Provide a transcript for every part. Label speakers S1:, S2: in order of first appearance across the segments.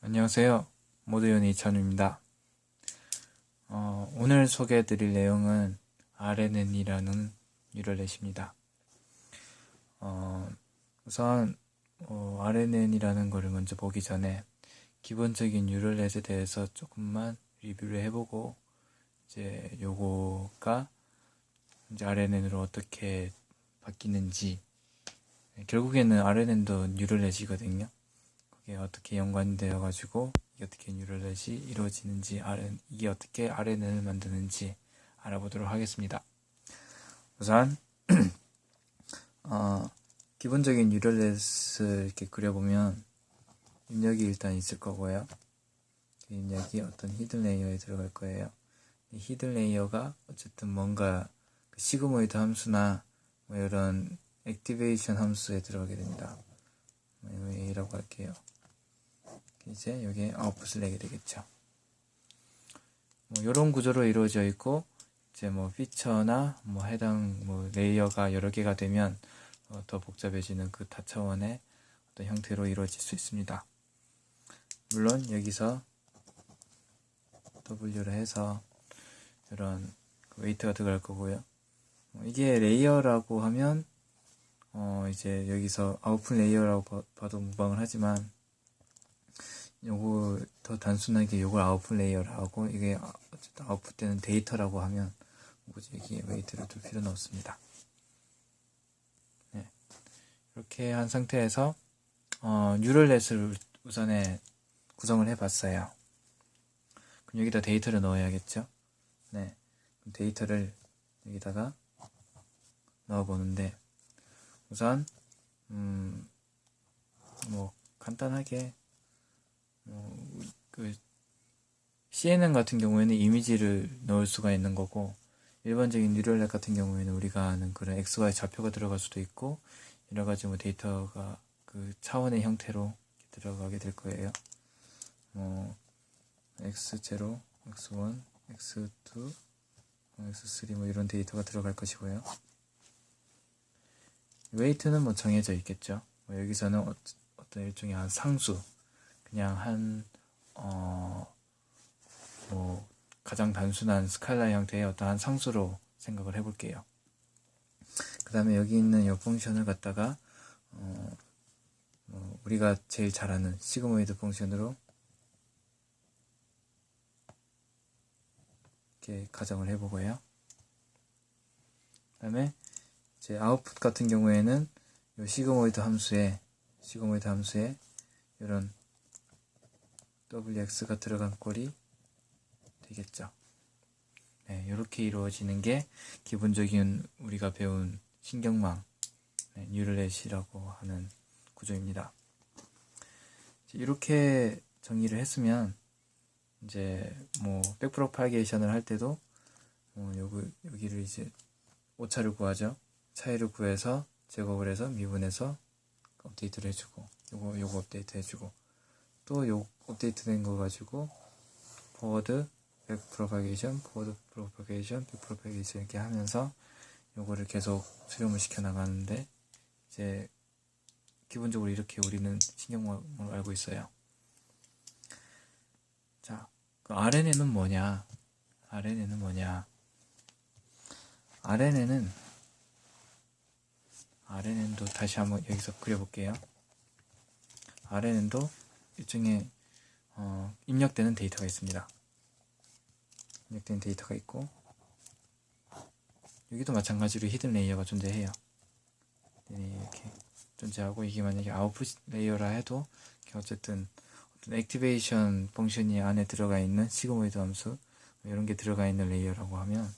S1: 안녕하세요. 모드연의 이찬우입니다. 오늘 소개해드릴 내용은 RNN이라는 뉴럴넷입니다. 우선 RNN이라는 거를 먼저 보기 전에 기본적인 뉴럴넷에 대해서 조금만 리뷰를 해보고 이제 요거가 이제 RNN으로 어떻게 바뀌는지, 결국에는 RNN도 뉴럴넷이거든요. 그게 어떻게 연관되어 가지고 이게 어떻게 뉴럴넷이 이루어지는지, 이게 어떻게 RNN을 만드는지 알아보도록 하겠습니다. 우선 기본적인 뉴럴넷을 이렇게 그려보면 입력이 일단 있을 거고요. 그 입력이 어떤 히든 레이어에 들어갈 거예요. 이 히든 레이어가 어쨌든 뭔가 시그모이드 함수나 뭐 이런 액티베이션 함수에 들어가게 됩니다. A라고 할게요. 이제 여기에 아웃풋을 내게 되겠죠. 이런 구조로 이루어져 있고, 이제 피처나 해당 레이어가 여러 개가 되면 더 복잡해지는 그 다차원의 어떤 형태로 이루어질 수 있습니다. 물론 여기서 W를 해서 이런 웨이트가 들어갈 거고요. 이게 레이어라고 하면 이제 여기서 아웃풋 레이어라고 봐도 무방을 하지만, 요거 더 단순하게 요걸 아웃풋 레이어라고, 이게 어쨌든 아웃풋되는 데이터라고 하면 굳이 여기에 웨이트를 둘 필요는 없습니다. 네. 이렇게 한 상태에서 뉴럴넷을 우선에 구성을 해봤어요. 그럼 여기다 데이터를 넣어야겠죠. 네. 데이터를 여기다가 넣어보는데, 우선 간단하게 CNN 같은 경우에는 이미지를 넣을 수가 있는 거고, 일반적인 뉴럴넷 같은 경우에는 우리가 아는 그런 XY 좌표가 들어갈 수도 있고, 여러 가지 데이터가 그 차원의 형태로 들어가게 될 거예요. X0, X1, X2, X3 이런 데이터가 들어갈 것이고요. 웨이트는 정해져 있겠죠. 여기서는 어떤 일종의 한 상수, 그냥 가장 단순한 스칼라 형태의 어떠한 상수로 생각을 해볼게요. 그 다음에 여기 있는 이 펑션을 갖다가 우리가 제일 잘 아는 시그모이드 펑션으로 이렇게 가정을 해보고요. 그 다음에 이제 아웃풋 같은 경우에는 이 시그모이드 함수에 이런 WX가 들어간 꼴이 되겠죠. 네, 이렇게 이루어지는 게 기본적인 우리가 배운 신경망, 뉴럴넷이라고 하는 구조입니다. 이렇게 정의를 했으면 이제 백프로파게이션을 할 때도 여기를 이제 오차를 구하죠. 차이를 구해서 제곱을 해서 미분해서 업데이트를 해주고, 요거 업데이트 해주고, 또 요 업데이트 된 거 가지고 포워드, 백프로파게이션, 포워드 프로파게이션, 백프로파게이션 이렇게 하면서 요거를 계속 수렴을 시켜 나가는데, 이제 기본적으로 이렇게 우리는 신경망을 알고 있어요. 자, 그 RNN은 뭐냐? RNN도 다시 한번 여기서 그려볼게요. RNN도 일종의 입력되는 데이터가 있습니다. 입력되는 데이터가 있고, 여기도 마찬가지로 히든 레이어가 존재해요. 이렇게 존재하고, 이게 만약에 아웃풋 레이어라 해도 어쨌든 어떤 액티베이션 펑션이 안에 들어가 있는 시그모이드 함수 이런 게 들어가 있는 레이어라고 하면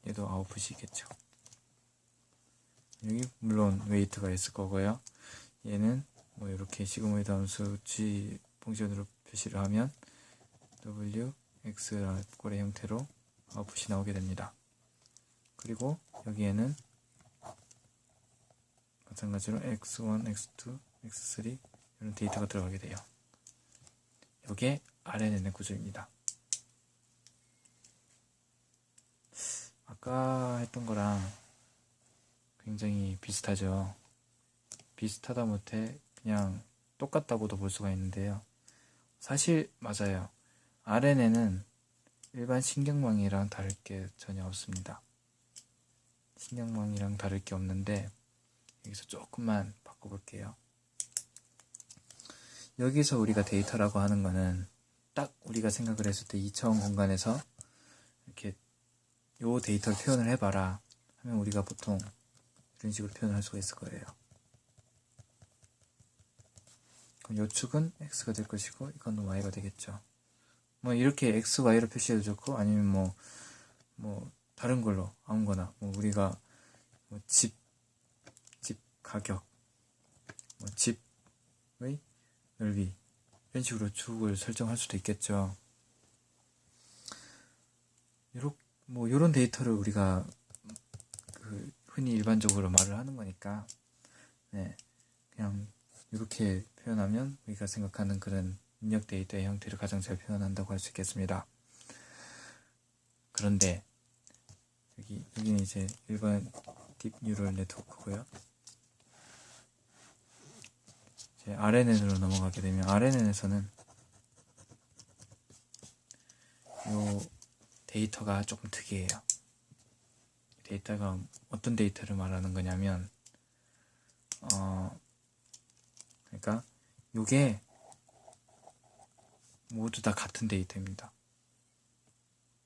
S1: 얘도 아웃풋이겠죠. 여기 물론 웨이트가 있을 거고요. 얘는 이렇게 시그모이드 함수 G 펑션으로 표시를 하면 W, X 꼴의 형태로 아웃풋이 나오게 됩니다. 그리고 여기에는 마찬가지로 X1, X2, X3 이런 데이터가 들어가게 돼요. 이게 RNN의 구조입니다. 아까 했던 거랑 굉장히 비슷하죠. 비슷하다 못해 그냥 똑같다고도 볼 수가 있는데요. 사실 맞아요. RNN은 일반 신경망이랑 다를 게 전혀 없습니다. 신경망이랑 다를 게 없는데 여기서 조금만 바꿔볼게요. 여기서 우리가 데이터라고 하는 거는 딱 우리가 생각을 했을 때 2차원 공간에서 이렇게 요 데이터를 표현을 해봐라 하면 우리가 보통 이런 식으로 표현할 수가 있을 거예요. 그럼 요 축은 x가 될 것이고 이건 y가 되겠죠. 뭐 이렇게 x, y로 표시해도 좋고 아니면 뭐 다른 걸로 아무거나 뭐 우리가 뭐 집 가격, 뭐 집의 넓이 이런 식으로 축을 설정할 수도 있겠죠. 요런 데이터를 우리가 흔히 일반적으로 말을 하는 거니까 네, 그냥 이렇게 표현하면 우리가 생각하는 그런 입력 데이터의 형태를 가장 잘 표현한다고 할 수 있겠습니다. 그런데 여기는 이제 일반 딥 뉴럴 네트워크고요. 이제 RNN으로 넘어가게 되면 RNN에서는 요 데이터가 조금 특이해요. 데이터가 어떤 데이터를 말하는 거냐면 그러니까 요게 모두 다 같은 데이터입니다.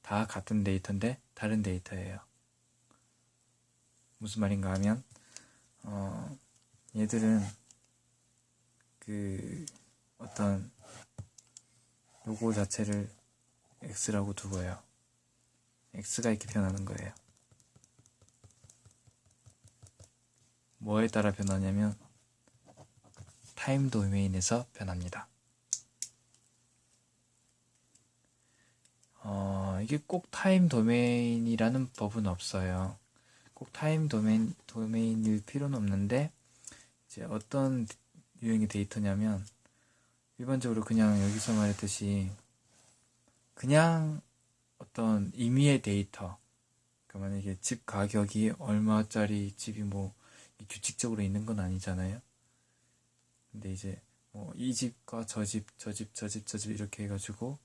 S1: 다 같은 데이터인데 다른 데이터예요. 무슨 말인가 하면 얘들은 어떤 요거 자체를 x라고 두고요. x가 이렇게 변하는 거예요. 뭐에 따라 변하냐면 타임 도메인에서 변합니다. 이게 꼭 타임 도메인이라는 법은 없어요. 꼭 타임 도메인일 필요는 없는데 이제 어떤 유형의 데이터냐면 일반적으로 그냥 여기서 말했듯이 그냥 어떤 임의의 데이터, 그러니까 만약에 집 가격이 얼마짜리 집이 뭐 규칙적으로 있는 건 아니잖아요. 근데 이제 뭐 이 집과 저 집 이렇게 해가지고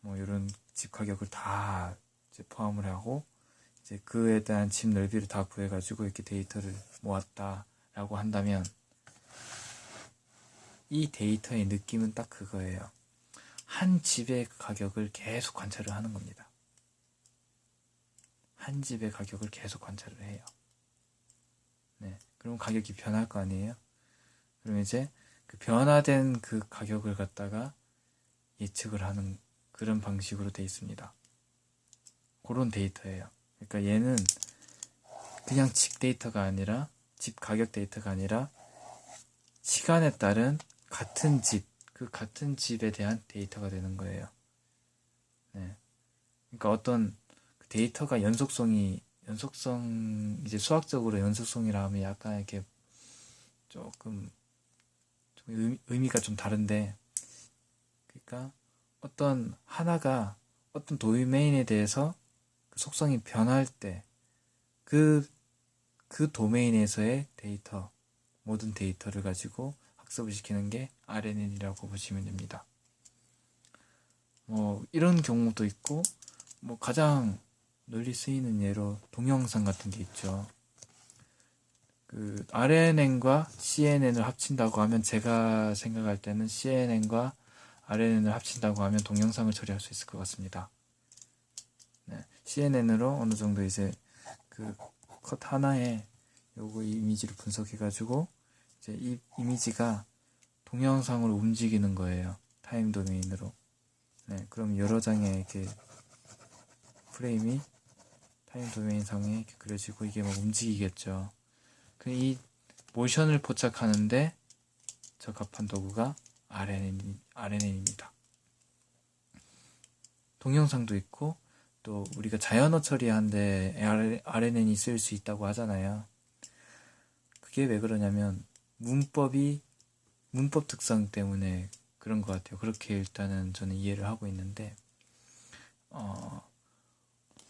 S1: 뭐 이런 집 가격을 다 이제 포함을 하고 이제 그에 대한 집 넓이를 다 구해가지고 이렇게 데이터를 모았다라고 한다면 이 데이터의 느낌은 딱 그거예요. 한 집의 가격을 계속 관찰을 하는 겁니다. 한 집의 가격을 계속 관찰을 해요. 네, 그럼 가격이 변할 거 아니에요? 그럼 이제 그 변화된 그 가격을 갖다가 예측을 하는 그런 방식으로 되어 있습니다. 그런 데이터예요. 그러니까 얘는 그냥 집 데이터가 아니라 집 가격 데이터가 아니라 시간에 따른 같은 집, 그 같은 집에 대한 데이터가 되는 거예요. 네. 그러니까 어떤 데이터가 연속성, 이제 수학적으로 연속성이라 하면 약간 이렇게 조금 의미가 좀 다른데, 그러니까 어떤 하나가 어떤 도메인에 대해서 그 속성이 변할 때 그 도메인에서의 데이터, 모든 데이터를 가지고 학습을 시키는 게 RNN이라고 보시면 됩니다. 뭐 이런 경우도 있고, 뭐 가장 널리 쓰이는 예로 동영상 같은 게 있죠. 그 RNN과 CNN을 합친다고 하면, 제가 생각할 때는 CNN과 RNN을 합친다고 하면 동영상을 처리할 수 있을 것 같습니다. 네, CNN으로 어느 정도 이제 그 컷 하나에 요거 이미지를 분석해가지고 이제 이 이미지가 동영상으로 움직이는 거예요. 타임 도메인으로. 네, 그럼 여러 장의 이렇게 프레임이 타임 도메인 상에 이렇게 그려지고 이게 막 움직이겠죠. 이 모션을 포착하는데 적합한 도구가 RNN입니다. 동영상도 있고 또 우리가 자연어 처리하는데 RNN이 쓸 수 있다고 하잖아요. 그게 왜 그러냐면 문법 특성 때문에 그런 것 같아요. 그렇게 일단은 저는 이해를 하고 있는데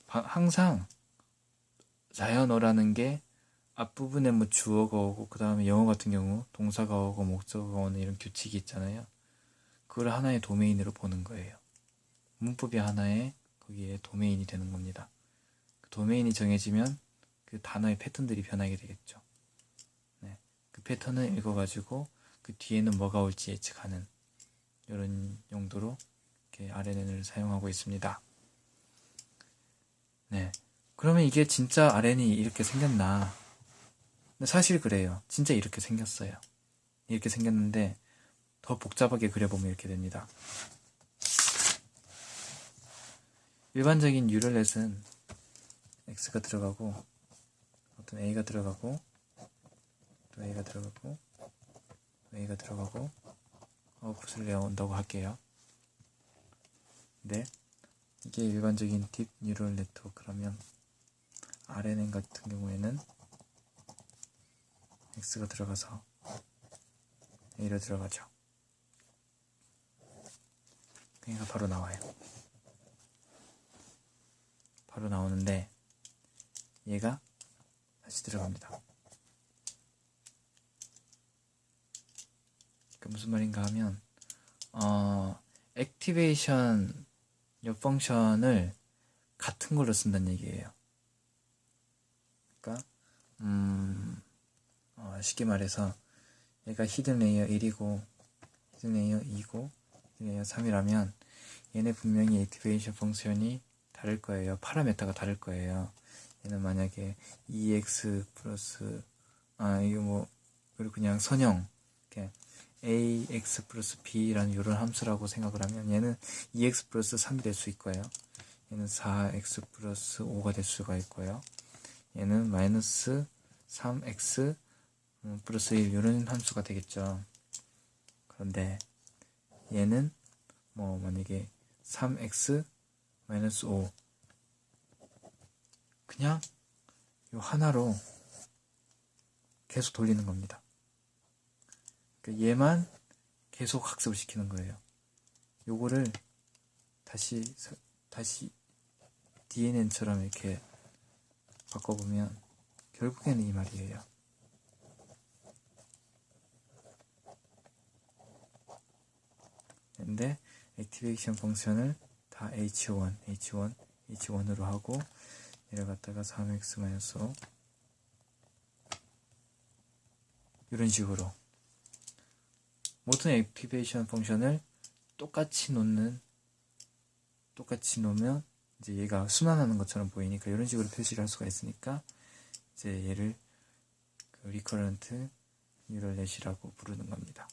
S1: 항상 자연어라는 게 앞부분에 뭐 주어가 오고 그 다음에 영어 같은 경우 동사가 오고 목적어가 오는 이런 규칙이 있잖아요. 그걸 하나의 도메인으로 보는 거예요. 문법이 하나의 거기에 도메인이 되는 겁니다. 그 도메인이 정해지면 그 단어의 패턴들이 변하게 되겠죠. 네. 그 패턴을 읽어가지고 그 뒤에는 뭐가 올지 예측하는 이런 용도로 이렇게 RNN을 사용하고 있습니다. 네. 그러면 이게 진짜 RN이 이렇게 생겼나? 근데 사실 그래요. 진짜 이렇게 생겼어요. 이렇게 생겼는데 더 복잡하게 그려보면 이렇게 됩니다. 일반적인 뉴럴넷은 X가 들어가고 어떤 A가 들어가고 또 A가 들어가고 또 A가 들어가고 아웃풋을 내어온다고 할게요. 네, 이게 일반적인 딥 뉴럴 네트워크라면 RNN 같은 경우에는 X가 들어가서 A로 들어가죠. 그러니까 바로 나와요. 바로 나오는데 얘가 다시 들어갑니다. 그러니까 무슨 말인가 하면 액티베이션 이 펑션을 같은 걸로 쓴다는 얘기예요. 그러니까 쉽게 말해서 얘가 히든 레이어 1이고 히든 레이어 2고 히든 레이어 3이라면 얘네 분명히 액티베이션 펑션이 다를 거예요. 파라메타가 다를 거예요. 얘는 만약에 EX 플러스 이거 뭐 그리고 그냥 선형 이렇게 AX 플러스 B라는 이런 함수라고 생각을 하면 얘는 EX 플러스 3이 될 수 있고요. 얘는 4X 플러스 5가 될 수가 있고요. 얘는 마이너스 3X 플러스 1 이런 함수가 되겠죠. 그런데 얘는 뭐 만약에 3X 마이너스 5 그냥 요 하나로 계속 돌리는 겁니다. 그러니까 얘만 계속 학습을 시키는 거예요. 요거를 다시 DNN처럼 이렇게 바꿔보면 결국에는 이 말이에요. 근데 액티베이션 펑션을 다 H1으로 하고 내려갔다가 3x-5 이런 식으로 모든 액티베이션 펑션을 똑같이 놓으면 이제 얘가 순환하는 것처럼 보이니까 이런 식으로 표시를 할 수가 있으니까 이제 얘를 그 리커런트 뉴럴넷이라고 부르는 겁니다.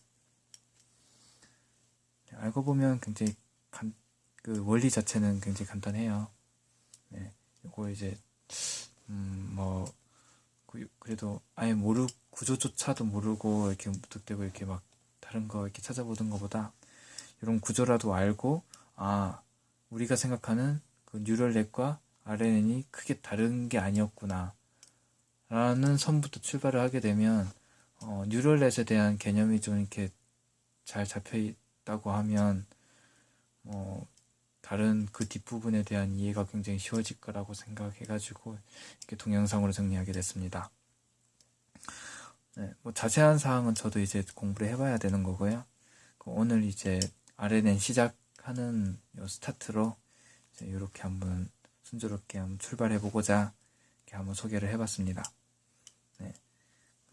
S1: 알고 보면 굉장히 그 원리 자체는 굉장히 간단해요. 네, 요거 이제 그래도 아예 구조조차도 모르고 이렇게 무턱대고 이렇게 막 다른 거 이렇게 찾아보는 것보다 이런 구조라도 알고 우리가 생각하는 그 뉴럴넷과 RNN이 크게 다른 게 아니었구나 라는 선부터 출발을 하게 되면 뉴럴넷에 대한 개념이 좀 이렇게 잘 잡혀 있다고 하면 다른 그 뒷부분에 대한 이해가 굉장히 쉬워질 거라고 생각해가지고 이렇게 동영상으로 정리하게 됐습니다. 네, 뭐 자세한 사항은 저도 이제 공부를 해봐야 되는 거고요. 오늘 이제 RNN 시작하는 요 스타트로 이제 이렇게 한번 순조롭게 한번 출발해보고자 이렇게 한번 소개를 해봤습니다. 네,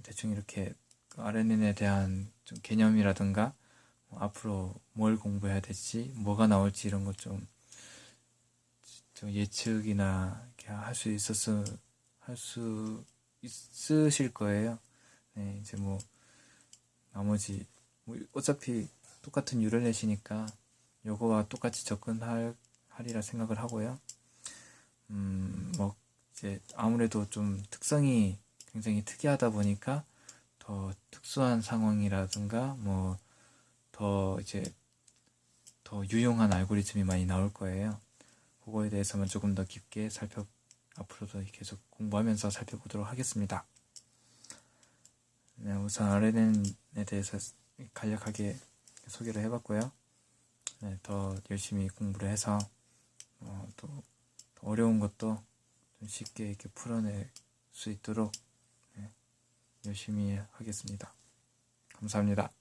S1: 대충 이렇게 RNN에 대한 좀 개념이라든가 앞으로 뭘 공부해야 될지, 뭐가 나올지 이런 것 좀 예측이나 이렇게 할 수 있으실 거예요. 네, 이제 뭐 나머지 어차피 똑같은 뉴럴넷이니까 요거와 똑같이 접근하리라 생각을 하고요. 뭐 이제 아무래도 좀 특성이 굉장히 특이하다 보니까 더 특수한 상황이라든가 뭐 더 유용한 알고리즘이 많이 나올 거예요. 그거에 대해서만 조금 더 깊게 앞으로도 계속 공부하면서 살펴보도록 하겠습니다. 네, 우선 RNN에 대해서 간략하게 소개를 해봤고요. 네, 더 열심히 공부를 해서 또 어려운 것도 좀 쉽게 이렇게 풀어낼 수 있도록 열심히 하겠습니다. 감사합니다.